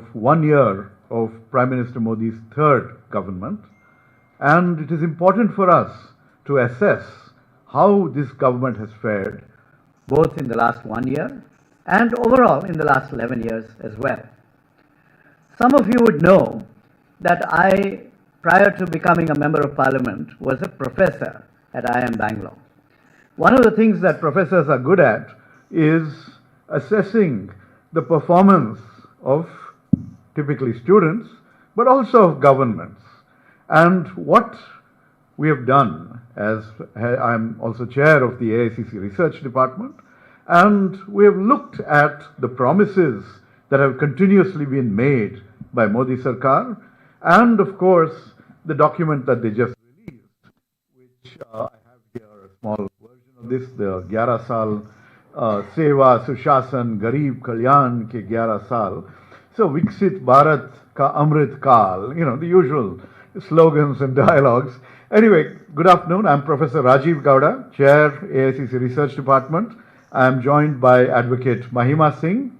of 1 year of Prime Minister Modi's third government, and it is important for us to assess how this government has fared, both in the last 1 year and overall in the last 11 years as well. Some of you would know that I, prior to becoming a Member of Parliament, was a professor at IIM Bangalore. One of the things that professors are good at is assessing the performance of typically students, but also of governments. And what we have done, as I'm also chair of the AICC Research Department, and we have looked at the promises that have continuously been made by Modi Sarkar, and of course the document that they just released, which I have here a small version of this, the 11 Saal Seva Sushaasan Garib Kalyan ke 11 Saal. So Viksit Bharat ka Amrit Kal, you know, the usual slogans and dialogues. Anyway, good afternoon. I'm Professor Rajeev Gowda, Chair, AICC Research Department. I'm joined by Advocate Mahima Singh.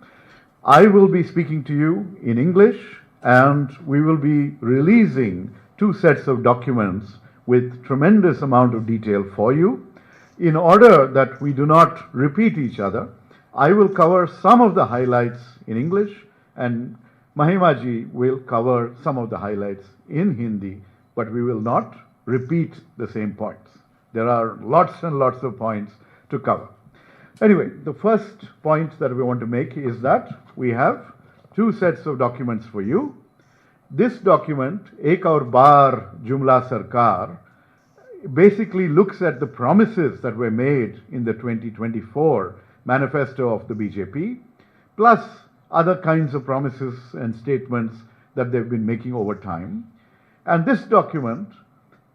I will be speaking to you in English, and we will be releasing 2 sets of documents with tremendous amount of detail for you. In order that we do not repeat each other, I will cover some of the highlights in English, and Mahima ji will cover some of the highlights in Hindi, but we will not repeat the same points. There are lots and lots of points to cover. Anyway, the first point that we want to make is that we have 2 sets of documents for you. This document, Ek Aur Baar Jumla Sarkar, basically looks at the promises that were made in the 2024 manifesto of the BJP, plus other kinds of promises and statements that they've been making over time. And this document,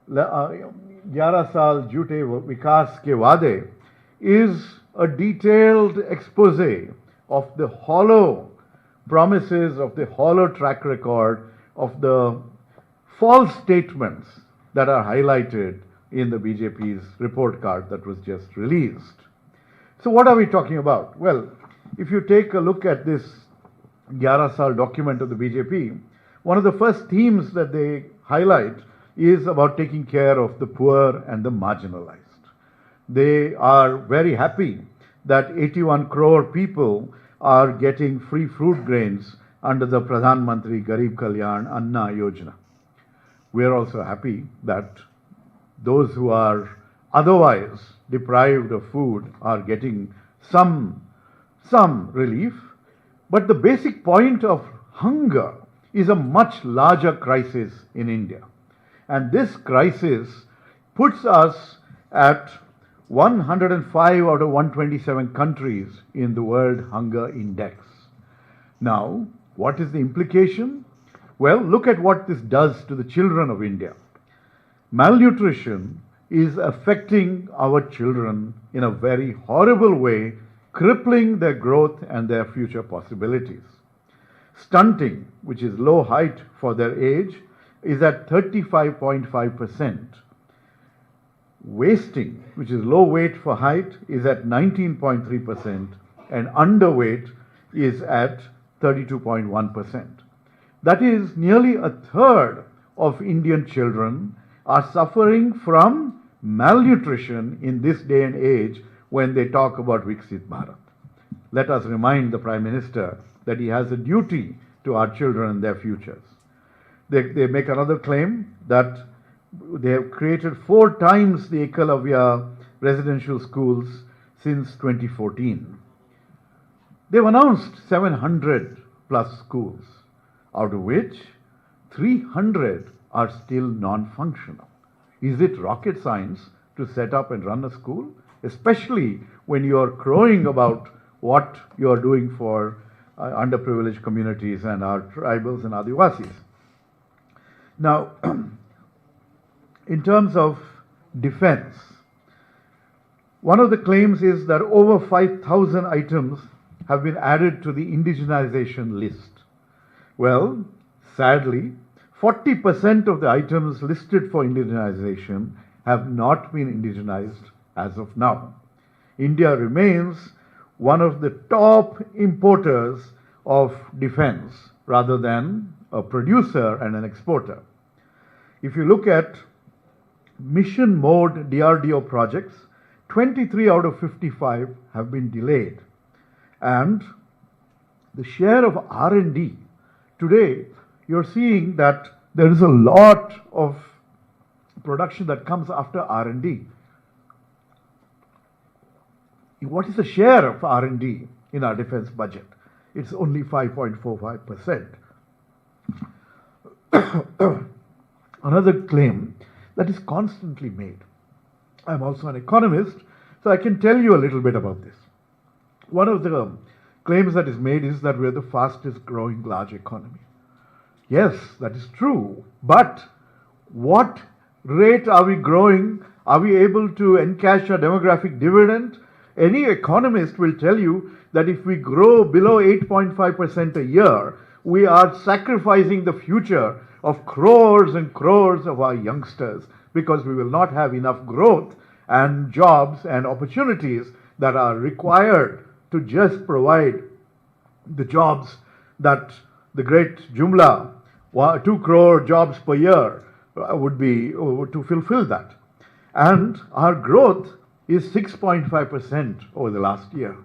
11 Saal Jhute Vikas Ke Waade, is a detailed expose of the hollow promises, of the hollow track record, of the false statements that are highlighted in the BJP's report card that was just released. So what are we talking about? Well, if you take a look at this 11 Saal document of the BJP, one of the first themes that they highlight is about taking care of the poor and the marginalized. They are very happy that 81 crore people are getting free fruit grains under the Pradhan Mantri Garib Kalyan Anna Yojana. We are also happy that those who are otherwise deprived of food are getting some relief. But the basic point of hunger is a much larger crisis in India. And this crisis puts us at 105 out of 127 countries in the World Hunger Index. Now, what is the implication? Well, look at what this does to the children of India. Malnutrition is affecting our children in a very horrible way, crippling their growth and their future possibilities. Stunting, which is low height for their age, is at 35.5%. Wasting, which is low weight for height, is at 19.3%, and underweight is at 32.1%. That is, nearly a third of Indian children are suffering from malnutrition in this day and age when they talk about Viksit Bharat. Let us remind the Prime Minister that he has a duty to our children and their futures. They make another claim that they have created 4 times the Ekalavya residential schools since 2014. They've announced 700 plus schools, out of which 300 are still non-functional. Is it rocket science to set up and run a school? Especially when you are crowing about what you are doing for underprivileged communities and our tribals and Adivasis. Now, in terms of defense, one of the claims is that over 5,000 items have been added to the indigenization list. Well, sadly, 40% of the items listed for indigenization have not been indigenized as of now. India remains one of the top importers of defense rather than a producer and an exporter. If you look at mission mode DRDO projects, 23 out of 55 have been delayed. And the share of R&D, today you're seeing that there is a lot of production that comes after R&D. What is the share of R&D in our defense budget? It's only 5.45%. Another claim that is constantly made. I'm also an economist, so I can tell you a little bit about this. One of the claims that is made is that we're the fastest growing large economy. Yes, that is true, but what rate are we growing? Are we able to encash a demographic dividend? Any economist will tell you that if we grow below 8.5% a year, we are sacrificing the future of crores and crores of our youngsters because we will not have enough growth and jobs and opportunities that are required to just provide the jobs that the great Jumla, 2 crore jobs per year would be to fulfill that. And our growth is 6.5% over the last year.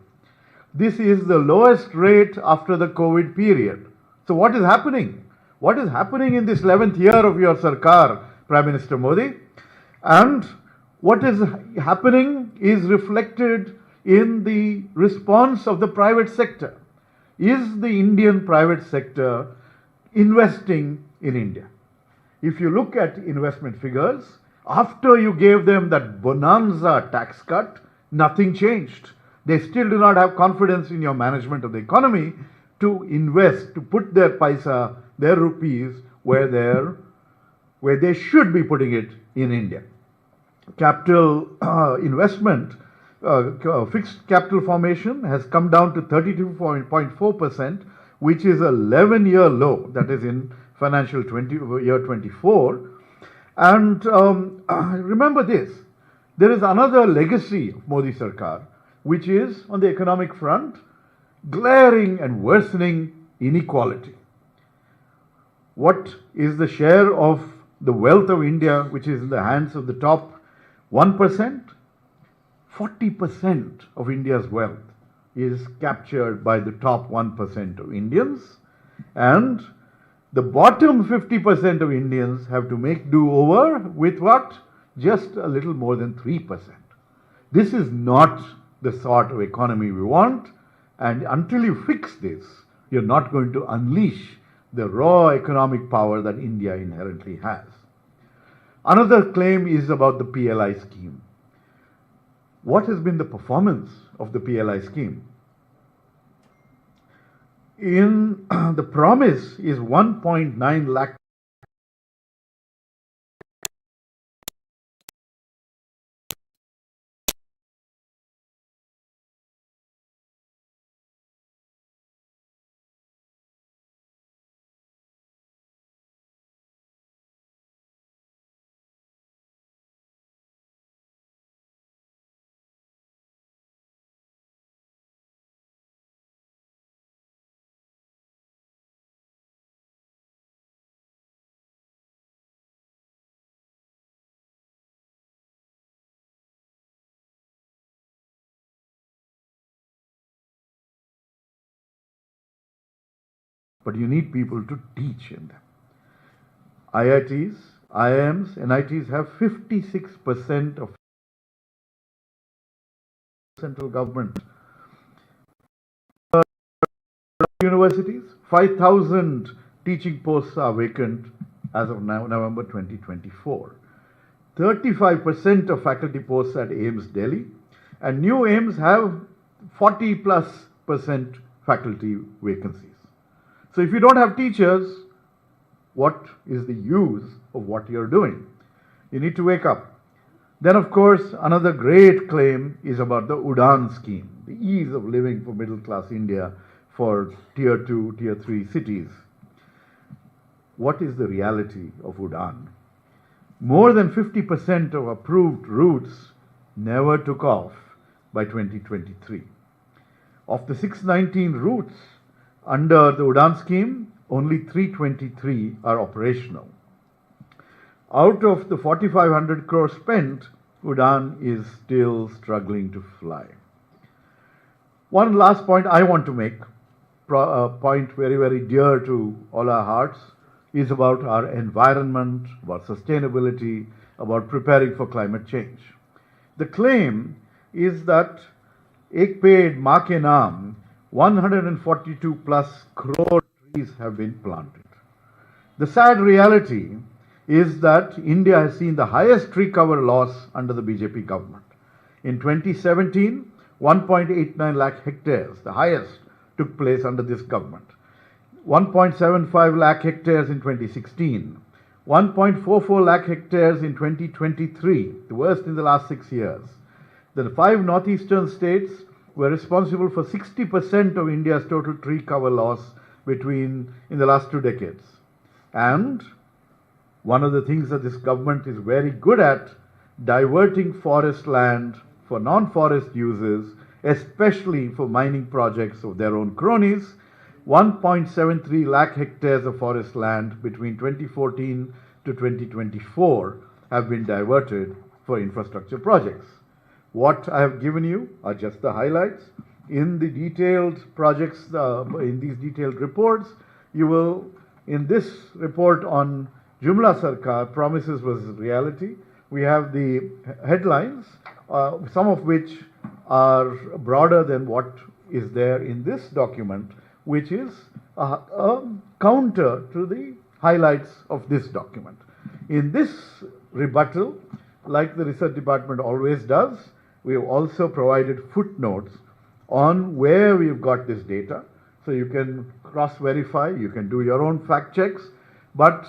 This is the lowest rate after the COVID period. So what is happening? What is happening in this 11th year of your Sarkar, Prime Minister Modi? And what is happening is reflected in the response of the private sector. Is the Indian private sector investing in India? If you look at investment figures, after you gave them that bonanza tax cut, nothing changed. They still do not have confidence in your management of the economy to invest, to put their paisa, their rupees, where they should be putting it in India. Capital investment, fixed capital formation has come down to 32.4%, which is a 11-year low, that is in financial year 24. And remember this, there is another legacy of Modi Sarkar, which is on the economic front, glaring and worsening inequality. What is the share of the wealth of India, which is in the hands of the top 1%? 40% of India's wealth is captured by the top 1% of Indians, and the bottom 50% of Indians have to make do over with what? Just a little more than 3%. This is not the sort of economy we want, and until you fix this, you're not going to unleash the raw economic power that India inherently has. Another claim is about the PLI scheme. What has been the performance of the PLI scheme? In the promise is 1.9 lakh but you need people to teach in them. IITs, IIMs, NITs have 56% of central government. Universities, 5,000 teaching posts are vacant as of now, November 2024. 35% of faculty posts at AIMS Delhi, and new AIMS have 40+% faculty vacancies. So if you don't have teachers, what is the use of what you're doing? You need to wake up. Then, of course, another great claim is about the UDAN scheme, the ease of living for middle-class India for Tier 2, Tier 3 cities. What is the reality of UDAN? More than 50% of approved routes never took off by 2023. Of the 619 routes under the UDAN scheme, only 323 are operational. Out of the 4,500 crores spent, Udan is still struggling to fly. One last point I want to make, a point very, very dear to all our hearts, is about our environment, about sustainability, about preparing for climate change. The claim is that Ek Ped Maa Ke Naam, 142 plus crore trees have been planted. The sad reality is that India has seen the highest tree cover loss under the BJP government. In 2017, 1.89 lakh hectares, the highest, took place under this government. 1.75 lakh hectares in 2016, 1.44 lakh hectares in 2023, the worst in the last 6 years. The 5 northeastern states were responsible for 60% of India's total tree cover loss in the last 2 decades. And one of the things that this government is very good at, diverting forest land for non-forest uses, especially for mining projects of their own cronies. 1.73 lakh hectares of forest land between 2014 to 2024 have been diverted for infrastructure projects. What I have given you are just the highlights. In the detailed projects, in these detailed reports, you will, in this report on Jumla Sarkar, Promises versus Reality, we have the headlines, some of which are broader than what is there in this document, which is a counter to the highlights of this document. In this rebuttal, like the research department always does, we have also provided footnotes on where we've got this data. So you can cross-verify, you can do your own fact checks, but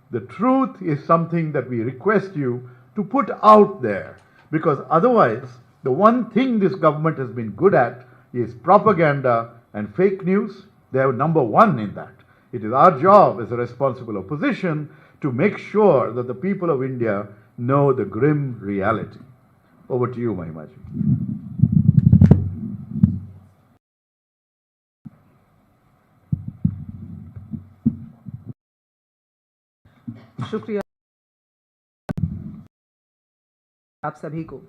the truth is something that we request you to put out there, because otherwise, the one thing this government has been good at is propaganda and fake news. They are number one in that. It is our job as a responsible opposition to make sure that the people of India know the grim reality. Over to you, Mahima ji. शुक्रिया आप सभी को।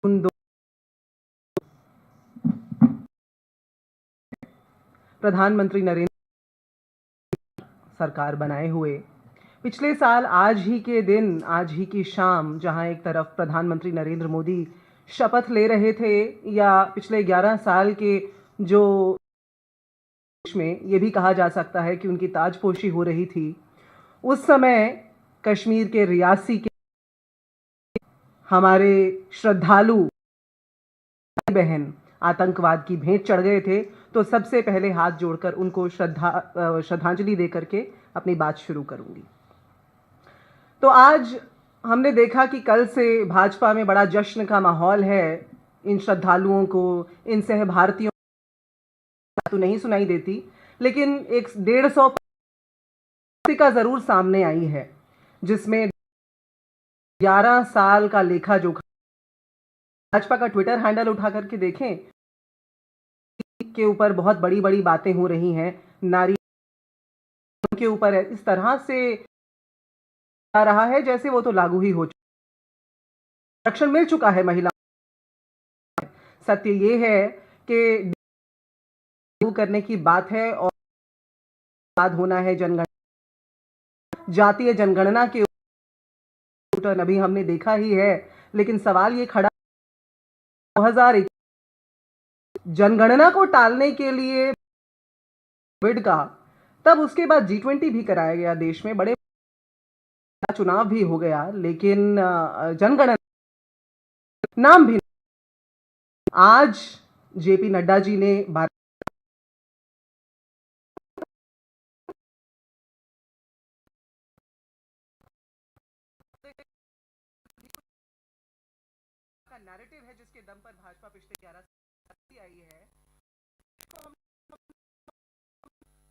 उन दो प्रधानमंत्री नरेंद्र सरकार बनाए हुए पिछले साल आज ही के दिन, आज ही की शाम, जहां एक तरफ प्रधानमंत्री नरेंद्र मोदी शपथ ले रहे थे, या पिछले 11 साल के जो में ये भी कहा जा सकता है कि उनकी ताजपोशी हो रही थी, उस समय कश्मीर के रियासी के हमारे श्रद्धालु बहन आतंकवाद की भेंट चढ़ गए थे। तो सबसे पहले हाथ जोड़कर उनको श्रद्धांजलि देकर के अपनी बात शुरू करूंगी। तो आज हमने देखा कि कल से भाजपा में बड़ा जश्न का माहौल है। इन श्रद्धालुओं को, इन सहभारतीयों तो नहीं सुनाई देती, लेकिन एक 150 का जरूर सामने आई है, जिसमें 11 साल का लेखा जोखा। भाजपा का ट्विटर हैंडल उठा करके देखें, के ऊपर बहुत बड़ी बड़ी बातें हो रही हैं। नारी के ऊपर इस तरह से आ रहा है जैसे वो तो लागू ही हो चुका, आरक्षण मिल चुका है महिला। सत्य ये है कि करने की बात है और बाद होना है जनगणना, जातीय जनगणना के ऊपर अभी हमने देखा ही है। लेकिन सवाल ये खड़ा 2001 जनगणना को टालने के लिए कोविड का, तब उसके बाद G20 भी कराया गया देश में, बड़े चुनाव भी हो गया, लेकिन जनगणना नाम भी। आज JP नड्डा जी ने भारत का नैरेटिव है जिसके दम पर भाजपा पिछले 11 साल आई है।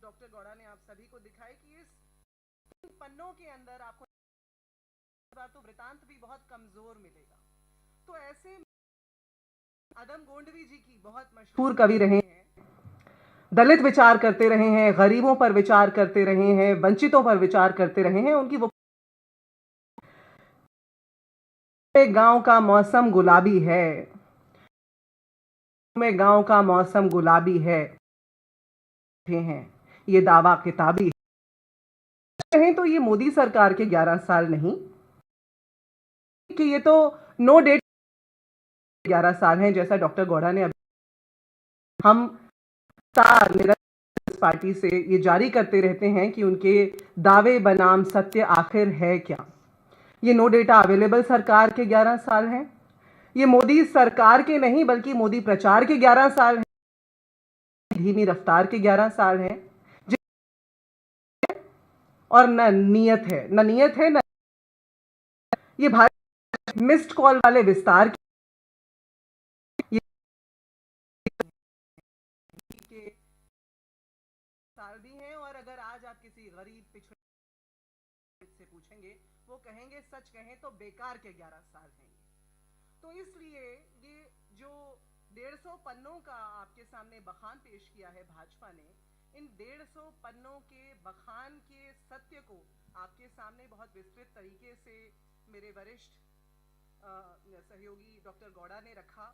डॉक्टर गौड़ा ने आप सभी को दिखाई कि इस पन्नों के अंदर आपको तो वृतांत भी बहुत कमजोर मिलेगा। तो ऐसे आदम गोंडवी जी की बहुत मशहूर कवि रहे हैं, दलित विचार करते रहे हैं, गरीबों पर विचार करते रहे हैं, वंचितों पर विचार करते रहे हैं, उनकी वो गांव का मौसम गुलाबी है, में गांव का मौसम गुलाबी है, हैं ये दावा किताबी है। कहें तो ये मोदी सरकार के 11 साल नहीं कि ये तो नो डेट 11 साल हैं, जैसा डॉक्टर गौड़ा ने हम निरंतर इस पार्टी से ये जारी करते रहते हैं कि उनके दावे बनाम सत्य आखिर है क्या। ये नो डेटा अवेलेबल सरकार के 11 साल हैं, ये मोदी सरकार के नहीं बल्कि मोदी प्रचार के 11 साल हैं, धीमी रफ्तार के 11 साल हैं, और न नियत है न ये भारत मिस्ड कॉल वाले विस्तार के साल भी हैं। और अगर आज आप किसी गरीब पिछड़े से पूछेंगे, वो कहेंगे सच कहें तो बेकार के 11 साल हैं। तो इसलिए ये जो 150 पन्नों का आपके सामने बखान पेश किया है भाजपा ने, इन 150 पन्नों के बखान के सत्य को आपके सामने बहुत विस्तृत तरीके से मेरे वरिष्ठ सहयोगी डॉक्टर गौड़ा ने रखा,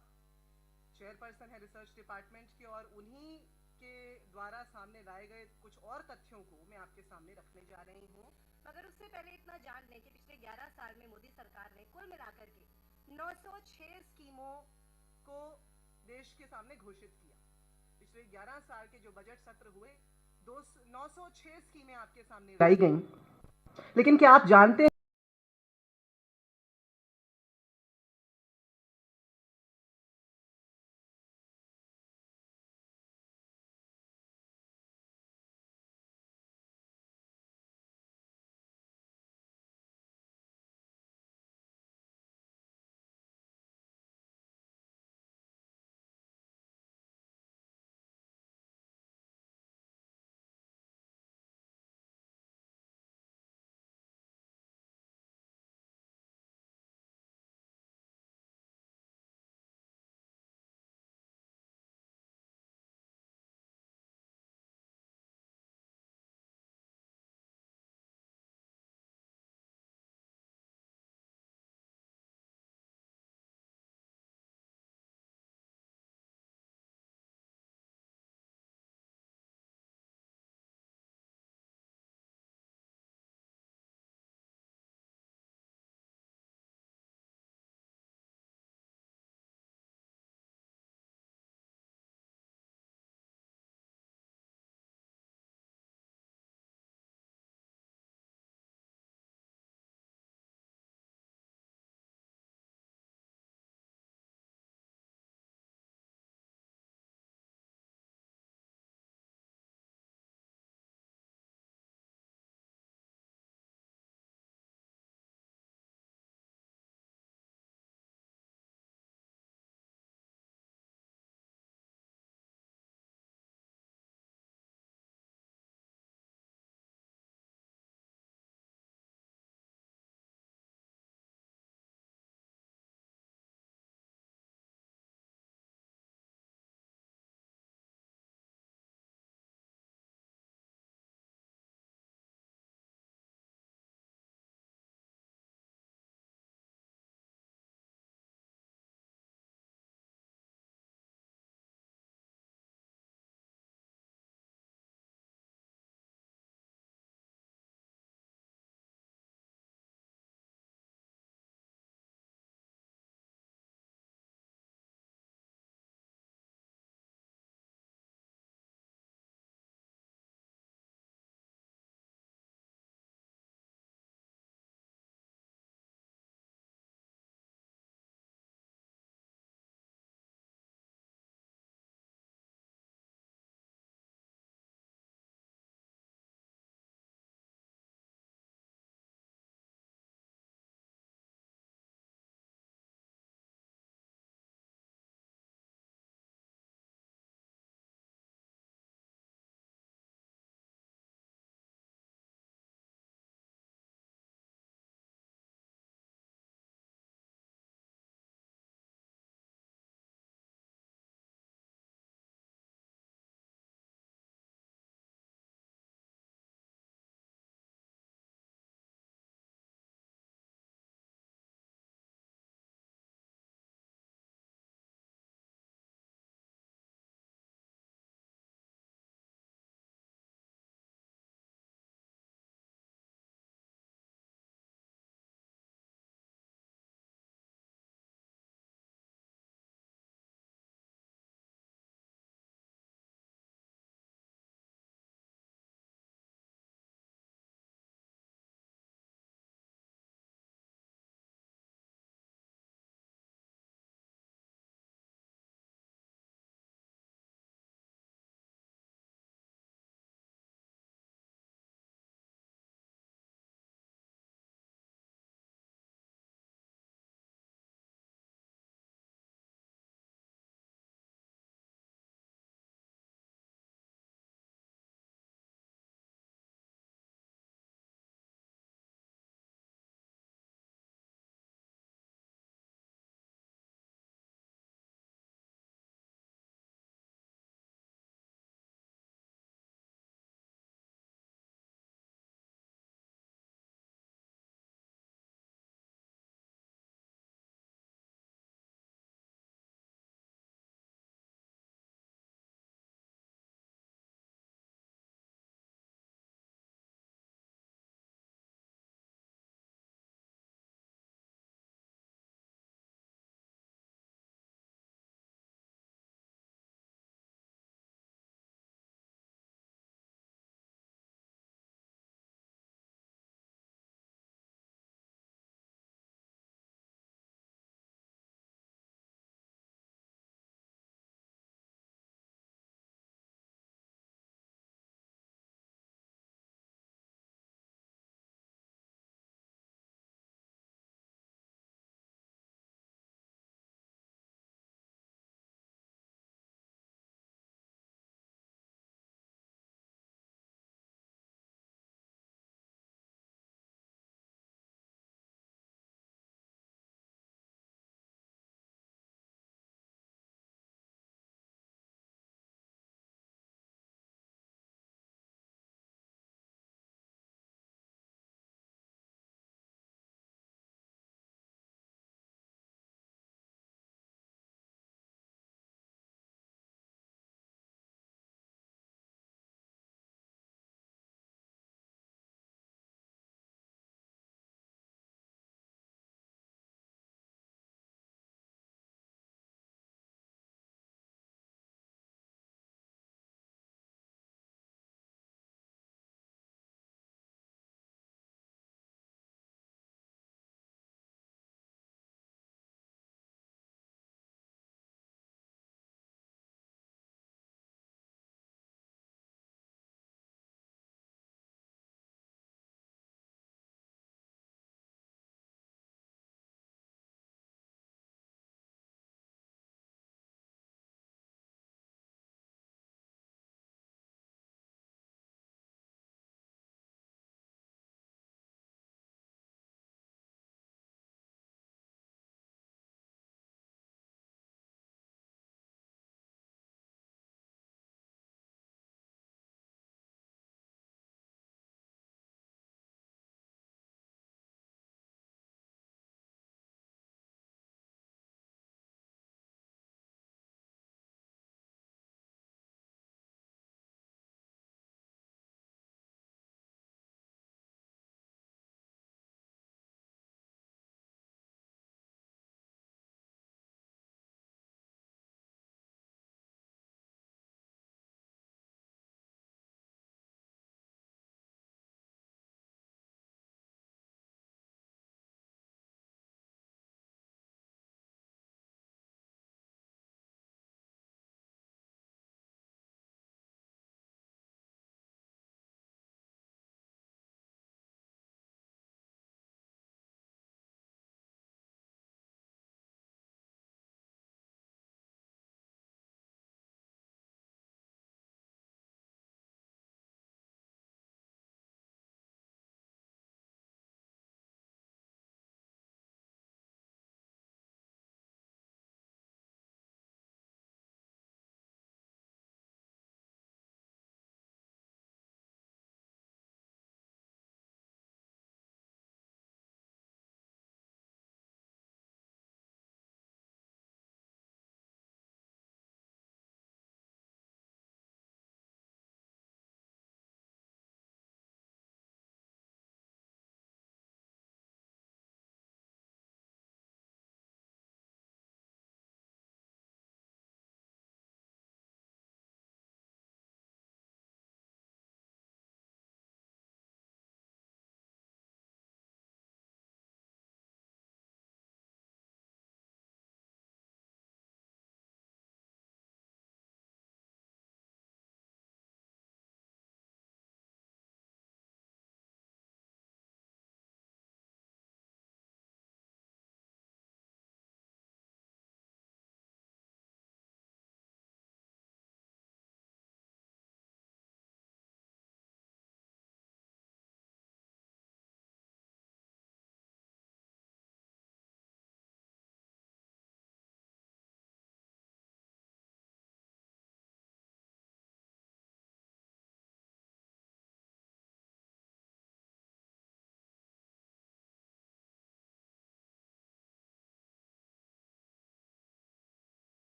चेयरपर्सन है रिसर्च डिपार्टमेंट के, और उन्हीं के द्वारा सामने लाए गए कुछ और तथ्यों को मैं आपके सामने रखने जा रही हूँ। मगर उससे पहले इतना जान लें कि पिछले 11 साल में मोदी सरकार ने कुल मिलाकर के 906 स्कीमों को देश के सामने घोषित किया। पिछले 11 साल के जो बजट सत्र हुए, 906 स्कीमें आपके सामने लाई गई। लेकिन क्या आप जानते हैं